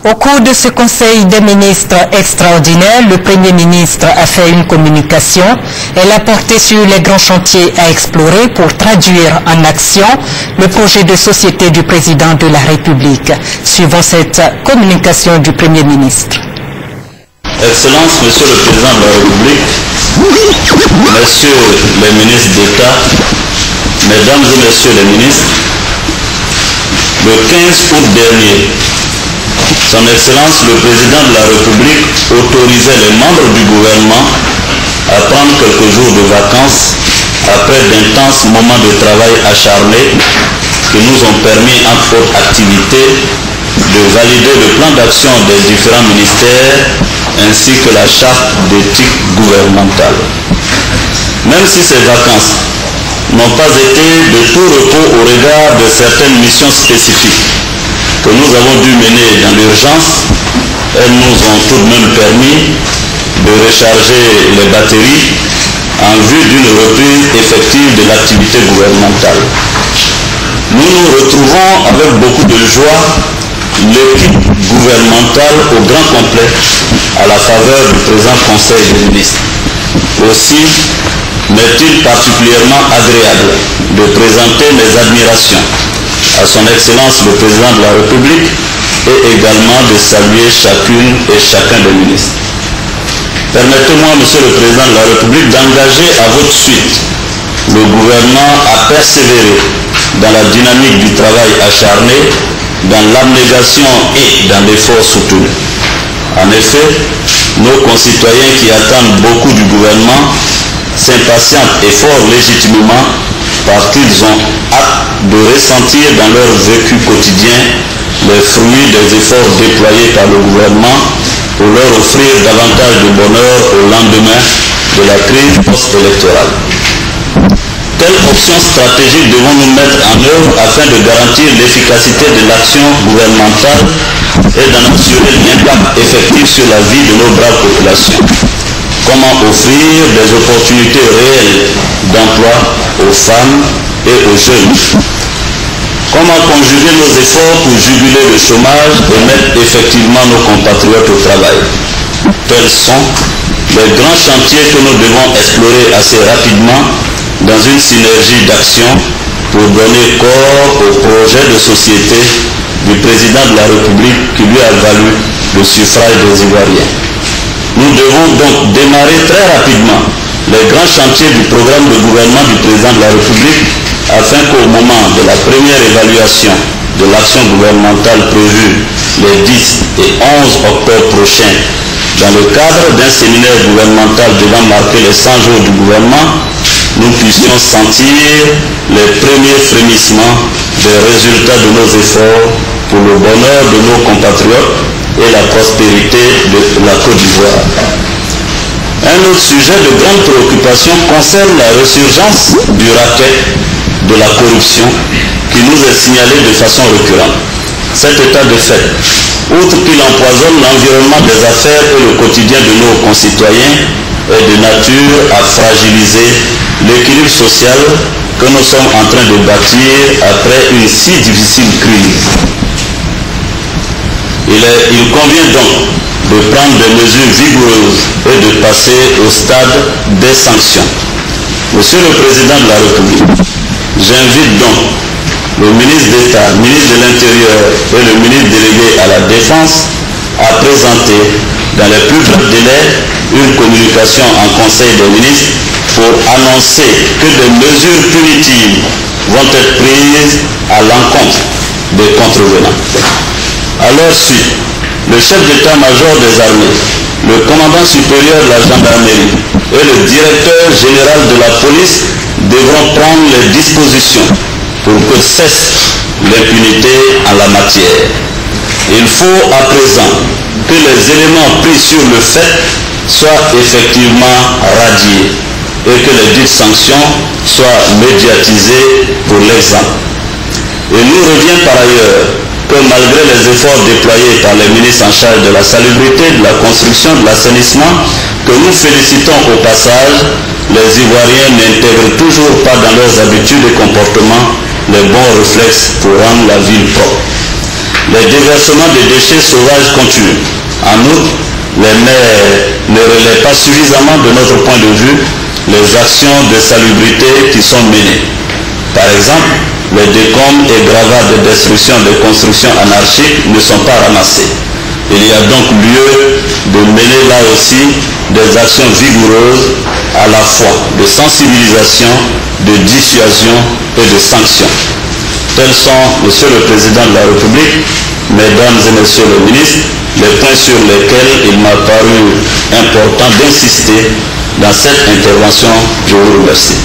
Au cours de ce Conseil des ministres extraordinaire, le Premier ministre a fait une communication. Elle a porté sur les grands chantiers à explorer pour traduire en action le projet de société du Président de la République. Suivons cette communication du Premier ministre. Excellence, Monsieur le Président de la République, Messieurs les ministres d'État, Mesdames et Messieurs les ministres, le 15 août dernier, Son Excellence le Président de la République autorisait les membres du gouvernement à prendre quelques jours de vacances après d'intenses moments de travail acharnés qui nous ont permis, entre autres activités, de valider le plan d'action des différents ministères ainsi que la charte d'éthique gouvernementale. Même si ces vacances n'ont pas été de tout repos au regard de certaines missions spécifiques que nous avons dû mener dans l'urgence, elles nous ont tout de même permis de recharger les batteries en vue d'une reprise effective de l'activité gouvernementale. Nous nous retrouvons avec beaucoup de joie l'équipe gouvernementale au grand complet à la faveur du présent Conseil des ministres. Aussi m'est-il particulièrement agréable de présenter mes admirations à son Excellence le Président de la République et également de saluer chacune et chacun des ministres. Permettez-moi, Monsieur le Président de la République, d'engager à votre suite le gouvernement à persévérer dans la dynamique du travail acharné, dans l'abnégation et dans l'effort soutenu. En effet, nos concitoyens qui attendent beaucoup du gouvernement s'impatientent et fort légitimement parce qu'ils ont hâte de ressentir dans leur vécu quotidien les fruits des efforts déployés par le gouvernement pour leur offrir davantage de bonheur au lendemain de la crise post-électorale. Quelle option stratégique devons-nous mettre en œuvre afin de garantir l'efficacité de l'action gouvernementale et d'en assurer l'impact effectif sur la vie de nos braves populations? Comment offrir des opportunités réelles d'emploi aux femmes et aux jeunes? Comment conjuguer nos efforts pour juguler le chômage et mettre effectivement nos compatriotes au travail? Tels sont les grands chantiers que nous devons explorer assez rapidement dans une synergie d'action pour donner corps au projet de société du Président de la République qui lui a valu le suffrage des Ivoiriens. Nous devons donc démarrer très rapidement les grands chantiers du programme de gouvernement du Président de la République afin qu'au moment de la première évaluation de l'action gouvernementale prévue les 10 et 11 octobre prochains dans le cadre d'un séminaire gouvernemental devant marquer les 100 jours du gouvernement, nous puissions sentir les premiers frémissements des résultats de nos efforts pour le bonheur de nos compatriotes et la prospérité de la Côte d'Ivoire. Un autre sujet de grande préoccupation concerne la résurgence du racket de la corruption qui nous est signalé de façon récurrente. Cet état de fait, outre qu'il empoisonne l'environnement des affaires et le quotidien de nos concitoyens, est de nature à fragiliser l'équilibre social que nous sommes en train de bâtir après une si difficile crise. Il convient donc de prendre des mesures vigoureuses et de passer au stade des sanctions. Monsieur le Président de la République, j'invite donc le ministre d'État, ministre de l'Intérieur et le ministre délégué à la Défense à présenter dans les plus brefs délais une communication en Conseil des ministres pour annoncer que des mesures punitives vont être prises à l'encontre des contrevenants. À leur suite, le chef d'état-major des armées, le commandant supérieur de la gendarmerie et le directeur général de la police devront prendre les dispositions pour que cesse l'impunité en la matière. Il faut à présent que les éléments pris sur le fait soient effectivement radiés et que les dites sanctions soient médiatisées pour l'exemple. Il nous revient par ailleurs que malgré les efforts déployés par les ministres en charge de la salubrité, de la construction, de l'assainissement, que nous félicitons au passage, les Ivoiriens n'intègrent toujours pas dans leurs habitudes et comportements les bons réflexes pour rendre la ville propre. les déversements de déchets sauvages continuent. En outre, les maires ne relaient pas suffisamment de notre point de vue les actions de salubrité qui sont menées. Par exemple, les décombres et gravats de destruction des constructions anarchiques ne sont pas ramassés. Il y a donc lieu de mener là aussi des actions vigoureuses à la fois de sensibilisation, de dissuasion et de sanction. Tels sont, Monsieur le Président de la République, Mesdames et Messieurs les ministres, les points sur lesquels il m'a paru important d'insister dans cette intervention. Je vous remercie.